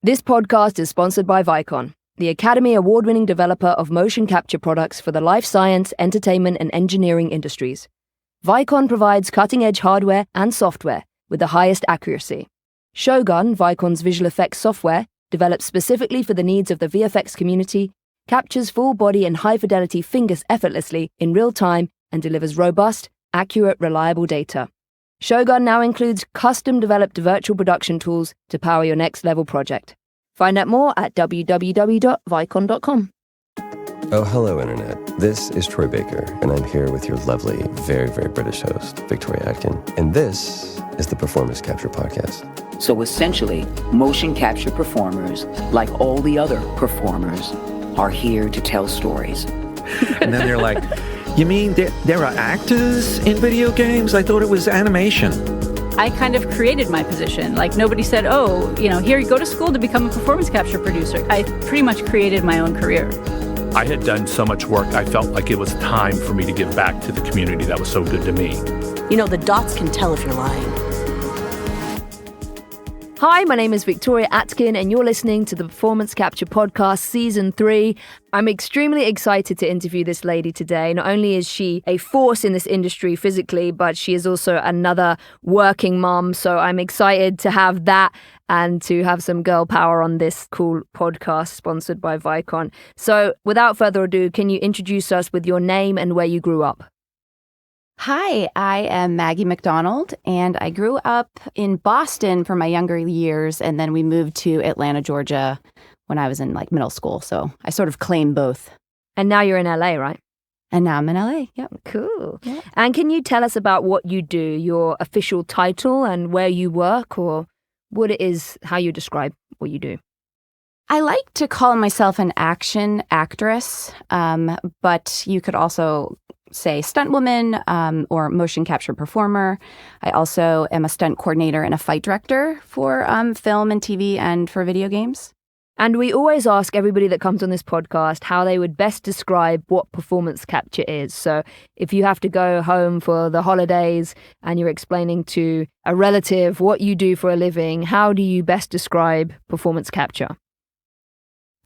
This podcast is sponsored by Vicon, the Academy Award-winning developer of motion capture products for the life science, entertainment, and engineering industries. Vicon provides cutting-edge hardware and software with the highest accuracy. Shogun, Vicon's visual effects software, developed specifically for the needs of the VFX community, captures full body and high-fidelity fingers effortlessly in real time and delivers robust, accurate, reliable data. Shogun now includes custom-developed virtual production tools to power your next-level project. Find out more at www.vicon.com. Oh, hello, Internet. This is Troy Baker, and I'm here with your lovely, very, very British host, Victoria Atkin. And this is the Performance Capture Podcast. So essentially, motion capture performers, like all the other performers, are here to tell stories. And then they're like, you mean there are actors in video games? I thought it was animation. I kind of created my position. Like, nobody said, oh, here you go to school to become a performance capture producer. I pretty much created my own career. I had done so much work, I felt like it was time for me to give back to the community that was so good to me. The dots can tell if you're lying. Hi, my name is Victoria Atkin, and you're listening to the Performance Capture Podcast Season 3. I'm extremely excited to interview this lady today. Not only is she a force in this industry physically, but she is also another working mom. So I'm excited to have that and to have some girl power on this cool podcast sponsored by Vicon. So without further ado, can you introduce us with your name and where you grew up? Hi, I am Maggie Macdonald, and I grew up in Boston for my younger years, and then we moved to Atlanta, Georgia when I was in middle school. So I sort of claim both. And now you're in LA, right? And now I'm in LA. Yep. Cool. Yep. And can you tell us about what you do, your official title and where you work, or what it is, how you describe what you do? I like to call myself an action actress, but you could also say stunt woman or motion capture performer. I also am a stunt coordinator and a fight director for film and TV and for video games. And we always ask everybody that comes on this podcast how they would best describe what performance capture is. So if you have to go home for the holidays and you're explaining to a relative what you do for a living, how do you best describe performance capture?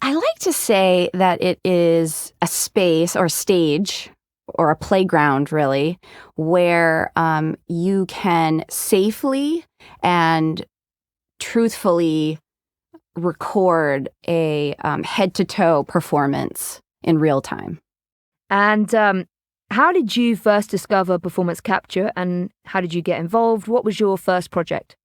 I like to say that it is a space or stage or a playground, really, where you can safely and truthfully record a head-to-toe performance in real time. And how did you first discover performance capture, and how did you get involved? What was your first project?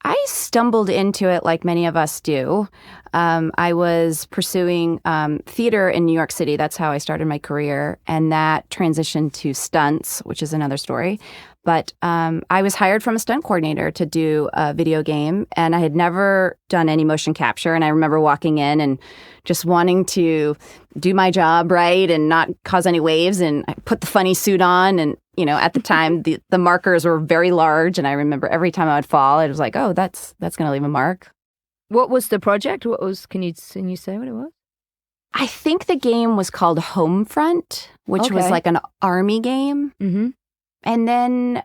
I stumbled into it like many of us do. I was pursuing theater in New York City. That's how I started my career. And that transitioned to stunts, which is another story. But I was hired from a stunt coordinator to do a video game. And I had never done any motion capture. And I remember walking in and just wanting to do my job right and not cause any waves. And I put the funny suit on. And, at the time, the markers were very large. And I remember every time I would fall, it was like, oh, that's going to leave a mark. What was the project? Can you say what it was? I think the game was called Homefront, which was like an army game. Mm-hmm. And then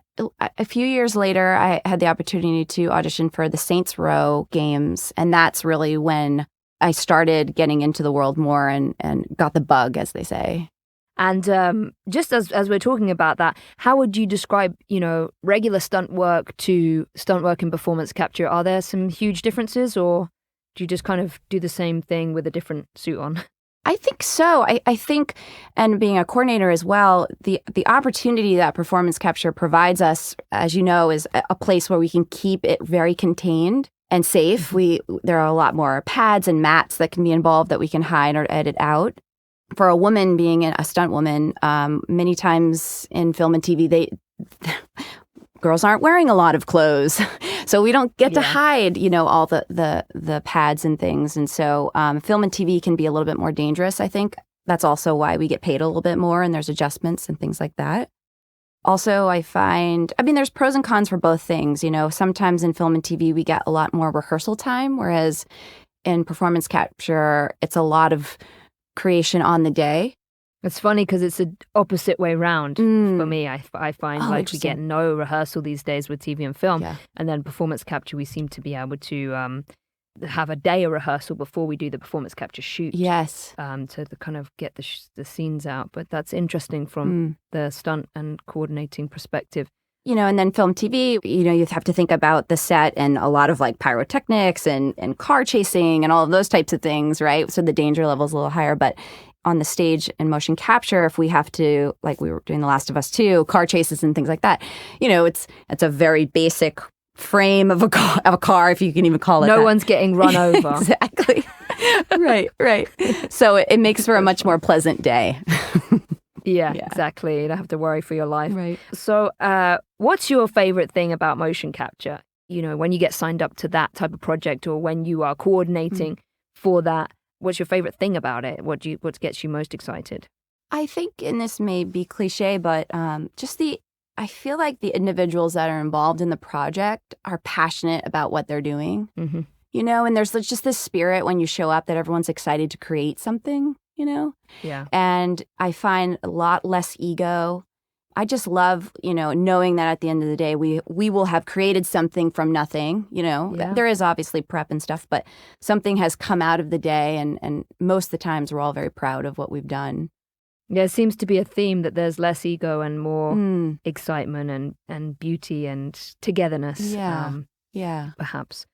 a few years later, I had the opportunity to audition for the Saints Row games. And that's really when I started getting into the world more and got the bug, as they say. And just as we're talking about that, how would you describe, regular stunt work to stunt work in performance capture? Are there some huge differences, or do you just kind of do the same thing with a different suit on? I think so. I think, and being a coordinator as well, the opportunity that performance capture provides us, as you know, is a place where we can keep it very contained and safe. There are a lot more pads and mats that can be involved that we can hide or edit out. For a woman being a stunt woman, many times in film and TV, girls aren't wearing a lot of clothes, so we don't get to hide, all the pads and things. And so film and TV can be a little bit more dangerous, I think. That's also why we get paid a little bit more, and there's adjustments and things like that. Also, I find, there's pros and cons for both things. Sometimes in film and TV, we get a lot more rehearsal time, whereas in performance capture, it's a lot of creation on the day. It's funny because it's the opposite way round for me. I find we get no rehearsal these days with TV and film. Yeah. And then performance capture, we seem to be able to have a day of rehearsal before we do the performance capture shoot. Yes. To kind of get the scenes out. But that's interesting from the stunt and coordinating perspective. And then film, TV, you have to think about the set and a lot of like pyrotechnics and car chasing and all of those types of things, right? So the danger level is a little higher. But on the stage and motion capture, if we have to, like we were doing The Last of Us 2, car chases and things like that, it's a very basic frame of a car, if you can even call it No that. one's getting run over. Exactly. Right. So it makes for a much more pleasant day. Yeah, exactly. You don't have to worry for your life. Right. So what's your favorite thing about motion capture? When you get signed up to that type of project or when you are coordinating for that, what's your favorite thing about it? What gets you most excited? I think, and this may be cliche, but I feel like the individuals that are involved in the project are passionate about what they're doing. Mm-hmm. And there's just this spirit when you show up that everyone's excited to create something. Yeah. And I find a lot less ego. I just love, knowing that at the end of the day, we will have created something from nothing, Yeah. There is obviously prep and stuff, but something has come out of the day. And most of the times we're all very proud of what we've done. Yeah, it seems to be a theme that there's less ego and more excitement and beauty and togetherness. Yeah. Perhaps.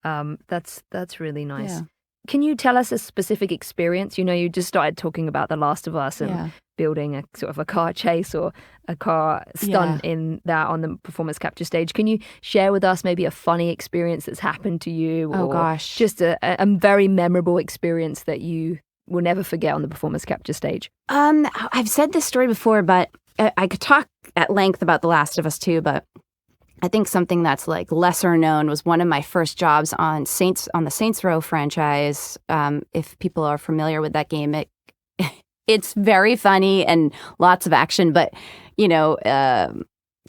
That's really nice. Yeah. Can you tell us a specific experience? You just started talking about The Last of Us and building a sort of a car chase or a car stunt in that on the performance capture stage. Can you share with us maybe a funny experience that's happened to you? Oh, or gosh. Just a very memorable experience that you will never forget on the performance capture stage. I've said this story before, but I could talk at length about The Last of Us 2, but I think something that's like lesser known was one of my first jobs on the Saints Row franchise. If people are familiar with that game, it's very funny and lots of action, but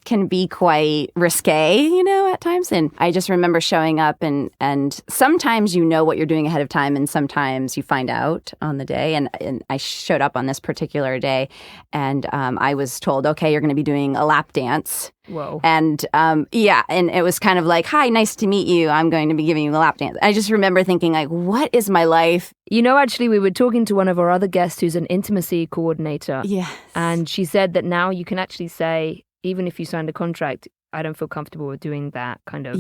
can be quite risque, at times. And I just remember showing up and sometimes what you're doing ahead of time and sometimes you find out on the day. And I showed up on this particular day and I was told, okay, you're going to be doing a lap dance. Whoa. And and it was kind of like, hi, nice to meet you. I'm going to be giving you a lap dance. I just remember thinking like, what is my life? Actually, we were talking to one of our other guests who's an intimacy coordinator. Yes. And she said that now you can actually say, even if you signed a contract, I don't feel comfortable with doing that kind of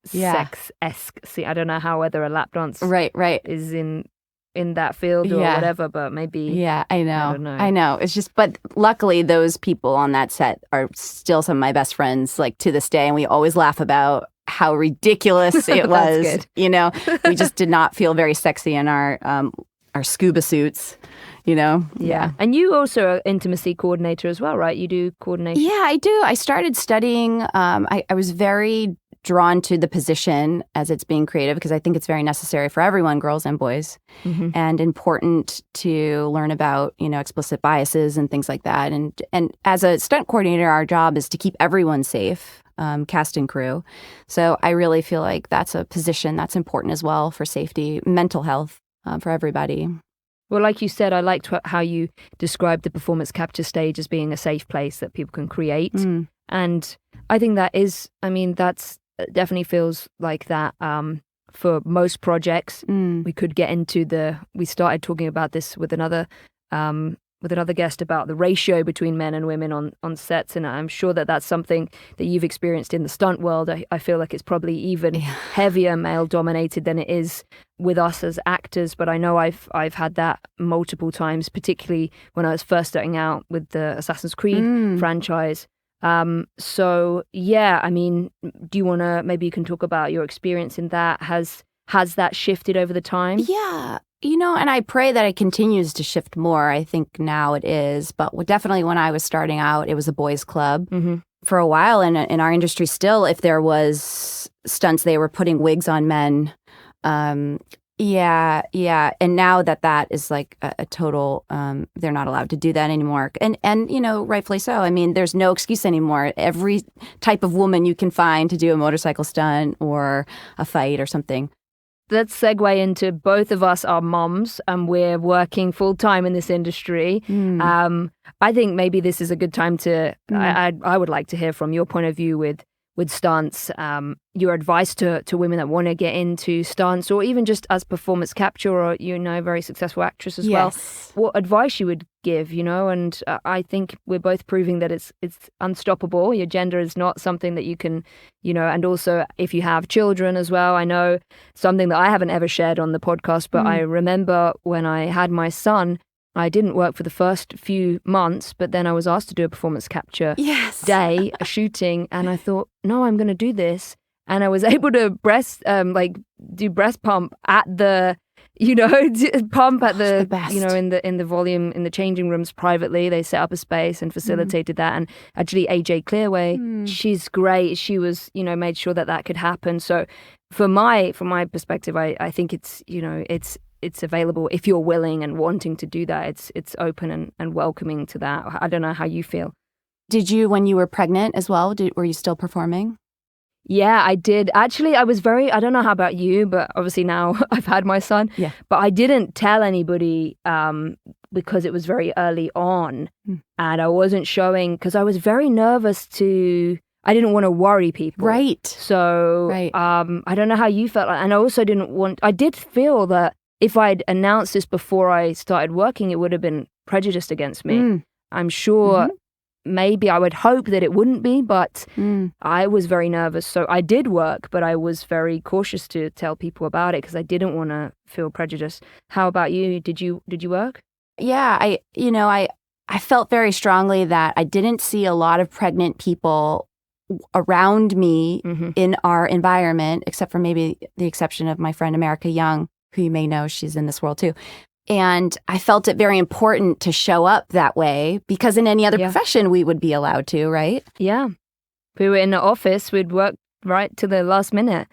sex-esque. See, I don't know whether a lap dance right is in that field or whatever, but maybe. Yeah, I know. I don't know. I know. It's just, but luckily those people on that set are still some of my best friends, like to this day. And we always laugh about how ridiculous it was. Good. We just did not feel very sexy in our scuba suits. Yeah. And you also are intimacy coordinator as well, right? You do coordination. Yeah, I do. I started studying. I was very drawn to the position as it's being created because I think it's very necessary for everyone, girls and boys, and important to learn about, explicit biases and things like that. And as a stunt coordinator, our job is to keep everyone safe, cast and crew. So I really feel like that's a position that's important as well for safety, mental health for everybody. Well, like you said, I liked how you described the performance capture stage as being a safe place that people can create. And I think that's definitely feels like that for most projects. We could get into we started talking about this with another guest about the ratio between men and women on sets. And I'm sure that that's something that you've experienced in the stunt world. I feel like it's probably even heavier male dominated than it is with us as actors. But I know I've had that multiple times, particularly when I was first starting out with the Assassin's Creed franchise. So yeah, do you want to, maybe you can talk about your experience in that? Has that shifted over the time? Yeah. And I pray that it continues to shift more. I think now it is. But definitely when I was starting out, it was a boys' club. For a while in our industry still, if there was stunts, they were putting wigs on men. Yeah. And now that is like a total, they're not allowed to do that anymore. And rightfully so. There's no excuse anymore. Every type of woman you can find to do a motorcycle stunt or a fight or something. Let's segue into both of us are moms and we're working full time in this industry. I think maybe this is a good time to, I would like to hear from your point of view with with stunts, your advice to women that want to get into stunts, or even just as performance capture, or a very successful actress as well, what advice you would give, and I think we're both proving that it's unstoppable. Your gender is not something that you can, and also if you have children as well. I know something that I haven't ever shared on the podcast, but I remember when I had my son, I didn't work for the first few months, but then I was asked to do a performance capture day, a shooting, and I thought, no, I'm going to do this. And I was able to do breast pump at the, pump at the in the volume, in the changing rooms privately. They set up a space and facilitated that. And actually AJ Clearway, she's great. She was, made sure that could happen. So from my perspective, I think it's, it's available if you're willing and wanting to do that. It's open and welcoming to that. I don't know how you feel. Did you, when you were pregnant as well, were you still performing? Yeah, I did. Actually, I don't know how about you, but obviously now I've had my son. Yeah. But I didn't tell anybody because it was very early on. And I wasn't showing, because I was very nervous I didn't want to worry people. Right. So I don't know how you felt. And I also I did feel that if I'd announced this before I started working, it would have been prejudiced against me. I'm sure maybe I would hope that it wouldn't be, but I was very nervous. So I did work, but I was very cautious to tell people about it because I didn't want to feel prejudiced. How about you? Did you work? Yeah, I felt very strongly that I didn't see a lot of pregnant people around me in our environment, except for maybe the exception of my friend America Young, who you may know, she's in this world too. And I felt it very important to show up that way because in any other profession, we would be allowed to, right? Yeah. If we were in the office, we'd work right to the last minute.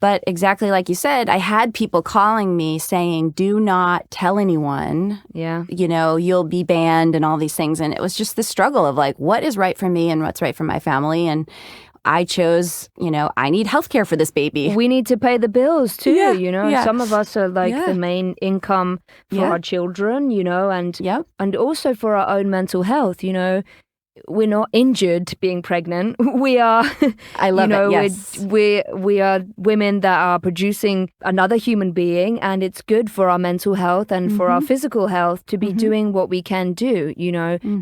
But exactly like you said, I had people calling me saying, do not tell anyone. Yeah. You'll be banned and all these things. And it was just the struggle of like, what is right for me and what's right for my family? And I chose, I need healthcare for this baby. We need to pay the bills too, Some of us are like the main income for our children, and also for our own mental health, We're not injured being pregnant. We are, I love it, yes. We are women that are producing another human being, and it's good for our mental health and for our physical health to be doing what we can do,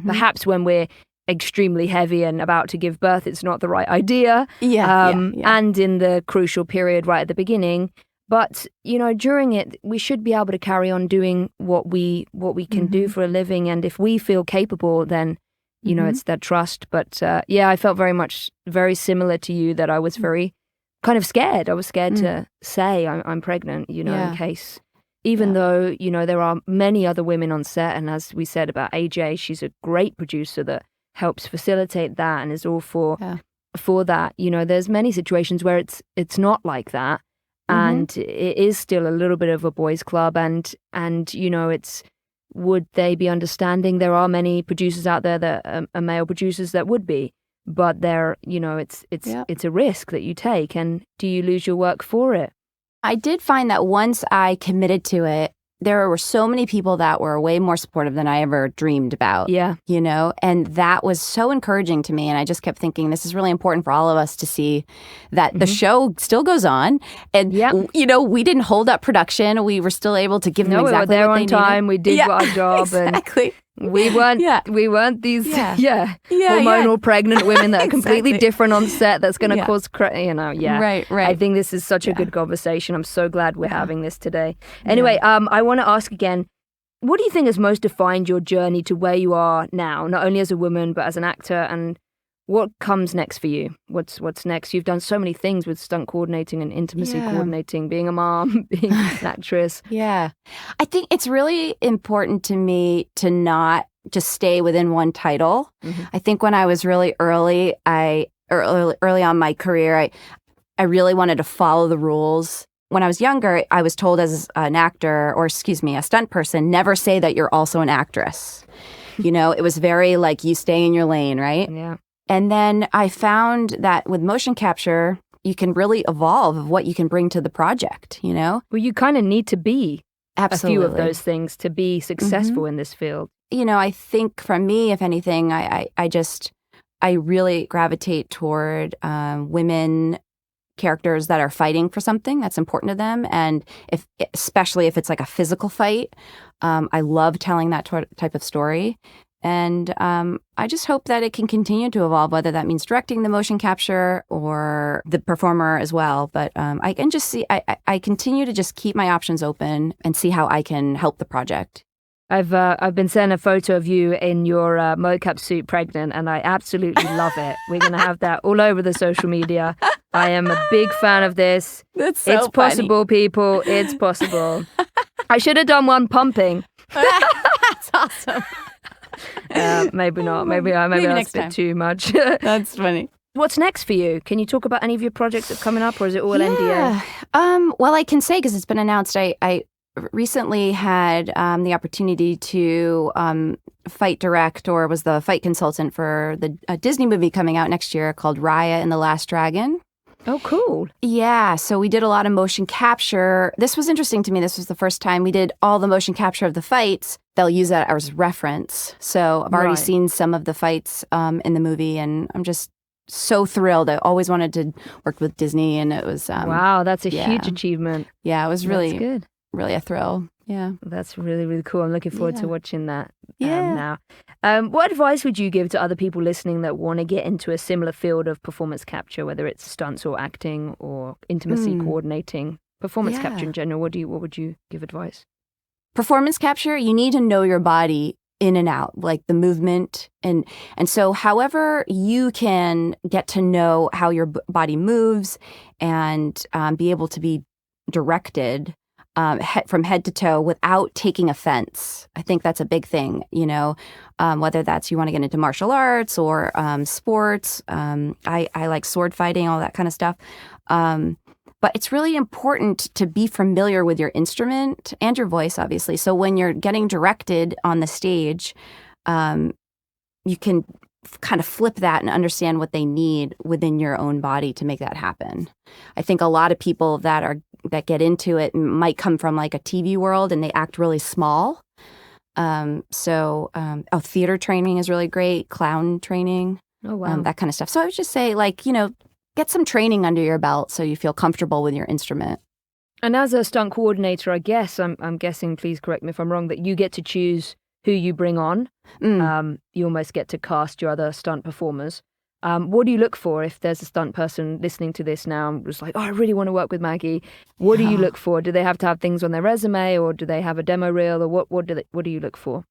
Perhaps when we're extremely heavy and about to give birth, it's not the right idea. And in the crucial period right at the beginning. But, during it, we should be able to carry on doing what we can do for a living. And if we feel capable, then, it's that trust. But, I felt very similar to you that I was very kind of scared. I was scared to say I'm pregnant, in case. Even though, there are many other women on set. And as we said about AJ, she's a great producer that helps facilitate that and is all for that. There's many situations where it's not like that, and it is still a little bit of a boys' club, and it's, would they be understanding? There are many producers out there that are male producers that would be, but they're it's a risk that you take, and do you lose your work for it? I did find that once I committed to it, there were so many people that were way more supportive than I ever dreamed about. Yeah. And that was so encouraging to me. And I just kept thinking, this is really important for all of us to see that the show still goes on. And, we didn't hold up production. We were still able to give them exactly what they needed. We were there on time. We did our job. Exactly. And we weren't these hormonal pregnant women that are completely different on set. That's going to cause Right. I think this is such a good conversation. I'm so glad we're having this today. Anyway, I want to ask again, what do you think has most defined your journey to where you are now, not only as a woman but as an actor, and what comes next for you? What's next? You've done so many things with stunt coordinating and intimacy coordinating, being a mom, being an actress. Yeah. I think it's really important to me to not just stay within one title. I think when I was really early on my career, I really wanted to follow the rules. When I was younger, I was told as an actor, a stunt person, never say that you're also an actress. It was very like, you stay in your lane, right? Yeah. And then I found that with motion capture, you can really evolve of what you can bring to the project, Well, you kind of need to be Absolutely. a few of those things to be successful in this field. I think for me, if anything, I I really gravitate toward women characters that are fighting for something that's important to them, and especially if it's like a physical fight. I love telling that type of story. And I just hope that it can continue to evolve, whether that means directing the motion capture or the performer as well. But I can just see, I continue to just keep my options open and see how I can help the project. I've been sent a photo of you in your mocap suit pregnant, and I absolutely love it. We're going to have that all over the social media. I am a big fan of this. That's so It's possible, people. It's possible. I should have done one pumping. That's awesome. Maybe not. Maybe that's a bit too much. That's funny. What's next for you? Can you talk about any of your projects that are coming up, or is it all NDA? Well, I can say, because it's been announced, I recently had the opportunity to fight direct, or was the fight consultant for a Disney movie coming out next year called Raya and the Last Dragon. Oh, cool. Yeah, so we did a lot of motion capture. This was interesting to me. This was the first time we did all the motion capture of the fights. They'll use that as reference. So I've already seen some of the fights in the movie, and I'm just so thrilled. I always wanted to work with Disney, and it was... wow, that's a huge achievement. Yeah, it was really, that's good. Really a thrill. Yeah. That's really, really cool. I'm looking forward to watching that now. What advice would you give to other people listening that want to get into a similar field of performance capture, whether it's stunts or acting or intimacy coordinating, performance capture in general? What would you give advice? Performance capture, you need to know your body in and out, like the movement. And so however you can get to know how your body moves and be able to be directed from head to toe without taking offense. I think that's a big thing, whether that's you want to get into martial arts or sports. I like sword fighting, all that kind of stuff. But it's really important to be familiar with your instrument and your voice, obviously. So when you're getting directed on the stage, you can kind of flip that and understand what they need within your own body to make that happen. I think a lot of people that get into it might come from like a TV world and they act really small. Theater training is really great, clown training, that kind of stuff. So I would just say, get some training under your belt so you feel comfortable with your instrument. And as a stunt coordinator, I guess, I'm guessing, please correct me if I'm wrong, that you get to choose who you bring on. You almost get to cast your other stunt performers. What do you look for if there's a stunt person listening to this now and was like, I really want to work with Maggie? What do you look for? Do they have to have things on their resume, or do they have a demo reel, or what do you look for?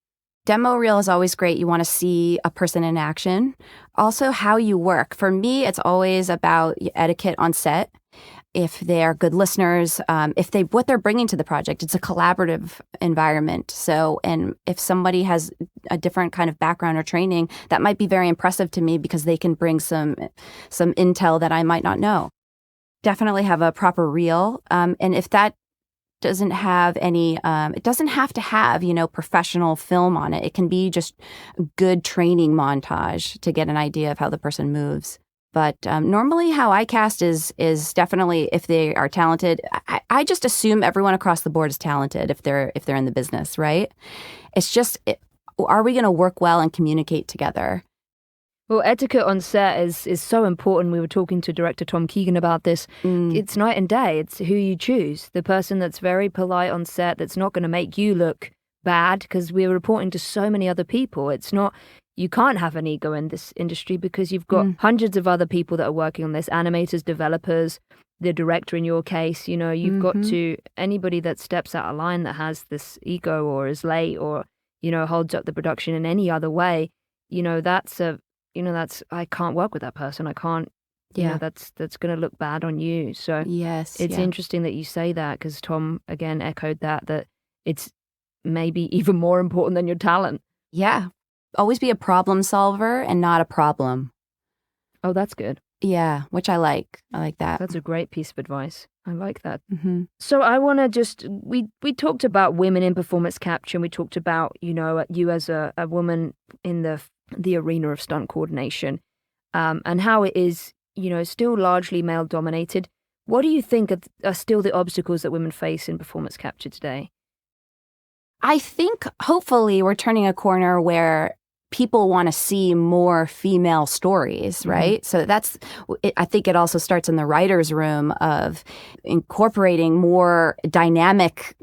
Demo reel is always great. You want to see a person in action. Also, how you work. For me, it's always about etiquette on set. If they are good listeners, what they're bringing to the project, it's a collaborative environment. So, and if somebody has a different kind of background or training, that might be very impressive to me because they can bring some intel that I might not know. Definitely have a proper reel. And if that doesn't have any, it doesn't have to have, professional film on it. It can be just a good training montage to get an idea of how the person moves. But normally how I cast is definitely if they are talented. I just assume everyone across the board is talented if they're in the business, right? It's just, are we going to work well and communicate together? Well, etiquette on set is so important. We were talking to director Tom Keegan about this. It's night and day. It's who you choose. The person that's very polite on set, that's not going to make you look bad, because we're reporting to so many other people. It's not... You can't have an ego in this industry because you've got hundreds of other people that are working on this, animators, developers, the director in your case. You've got to, anybody that steps out of line that has this ego or is late or, holds up the production in any other way, that's I can't work with that person. I can't, that's going to look bad on you. So it's interesting that you say that, because Tom, again, echoed that it's maybe even more important than your talent. Yeah. Always be a problem solver and not a problem. Oh, that's good. Yeah, which I like. I like that. That's a great piece of advice. I like that. So I want to we talked about women in performance capture, and we talked about, you as a woman in the arena of stunt coordination, and how it is, still largely male dominated. What do you think are still the obstacles that women face in performance capture today? I think hopefully we're turning a corner where people want to see more female stories, right? So I think it also starts in the writer's room of incorporating more dynamic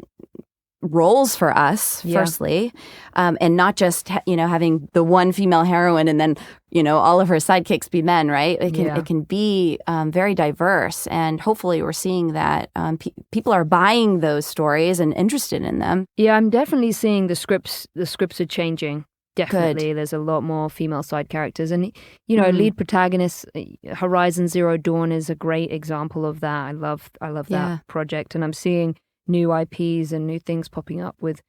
roles for us, firstly, and not just, having the one female heroine and then, all of her sidekicks be men, right? It can be very diverse, and hopefully we're seeing that people are buying those stories and interested in them. Yeah, I'm definitely seeing the scripts are changing. Definitely. Good. There's a lot more female side characters. And, lead protagonists, Horizon Zero Dawn is a great example of that. I love that project. And I'm seeing new IPs and new things popping up with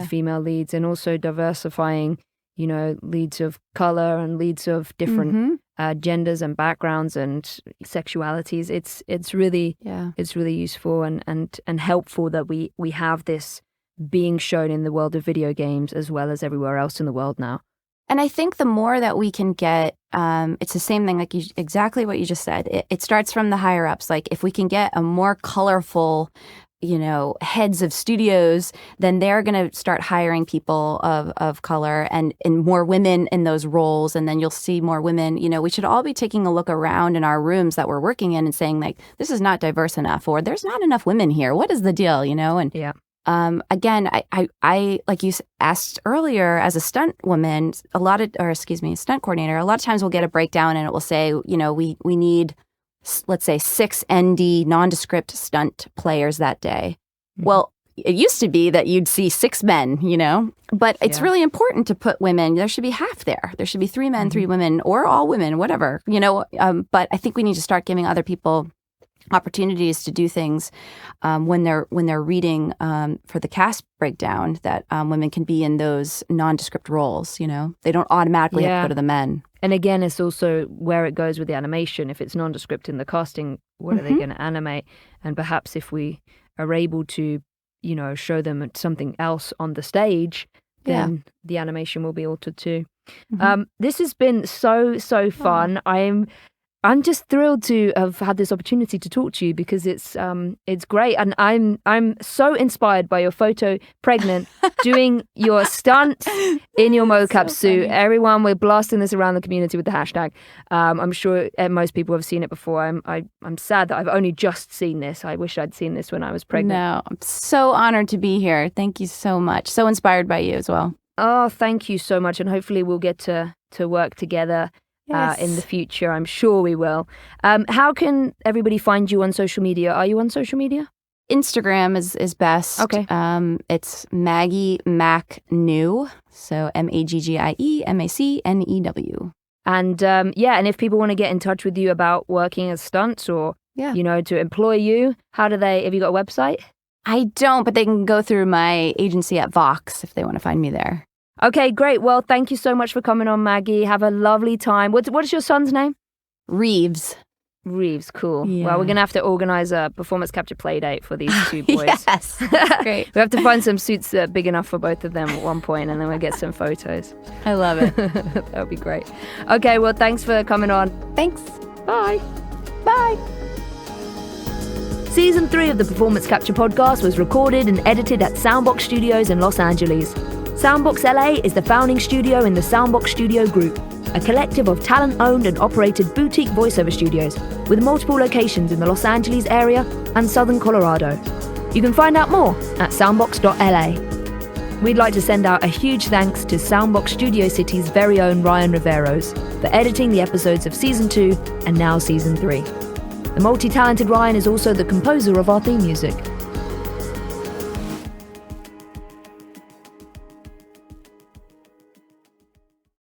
female leads, and also diversifying, leads of color and leads of different genders and backgrounds and sexualities. It's really useful and helpful that we have this being shown in the world of video games as well as everywhere else in the world now. And I think the more that we can get, it's the same thing, exactly what you just said. It starts from the higher ups. Like if we can get a more colorful, heads of studios, then they're going to start hiring people of color and more women in those roles. And then you'll see more women. We should all be taking a look around in our rooms that we're working in and saying, like, this is not diverse enough, or there's not enough women here. What is the deal? And again, I like you asked earlier, as a stunt woman, stunt coordinator, a lot of times we'll get a breakdown and it will say, we need, let's say, 6 ND nondescript stunt players that day. Well, it used to be that you'd see 6 men, but it's really important to put women. There should be half there. There should be 3 men, 3 women, or all women, whatever, but I think we need to start giving other people opportunities to do things when they're reading for the cast breakdown, that women can be in those nondescript roles. They don't automatically have to go to the men. And again, it's also where it goes with the animation. If it's nondescript in the casting, what are they going to animate? And perhaps if we are able to, show them something else on the stage, then the animation will be altered too. This has been so fun. I'm just thrilled to have had this opportunity to talk to you, because it's great, and I'm so inspired by your photo pregnant doing your stunt in your mocap suit. Everyone, we're blasting this around the community with the hashtag. I'm sure most people have seen it before. I'm sad that I've only just seen this. I wish I'd seen this when I was pregnant. No, I'm so honored to be here. Thank you so much. So inspired by you as well. Oh, thank you so much, and hopefully we'll get to work together. In the future. I'm sure we will. How can everybody find you on social media? Are you on social media? Instagram is best. Okay. It's Maggie Macnew. So MaggieMacnew. And and if people want to get in touch with you about working as stunts or to employ you, have you got a website? I don't, but they can go through my agency at Vox if they want to find me there. Okay, great. Well, thank you so much for coming on, Maggie. Have a lovely time. What is your son's name? Reeves, cool. Yeah. Well, we're going to have to organize a performance capture play date for these 2 boys. Yes, great. We have to find some suits that are big enough for both of them at one point, and then we'll get some photos. I love it. That would be great. Okay, well, thanks for coming on. Thanks. Bye. Bye. Season 3 of the Performance Capture podcast was recorded and edited at Soundbox Studios in Los Angeles. Soundbox LA is the founding studio in the Soundbox Studio Group, a collective of talent-owned and operated boutique voiceover studios with multiple locations in the Los Angeles area and southern Colorado. You can find out more at soundbox.la. We'd like to send out a huge thanks to Soundbox Studio City's very own Ryan Riveros for editing the episodes of Season 2 and now Season 3. The multi-talented Ryan is also the composer of our theme music.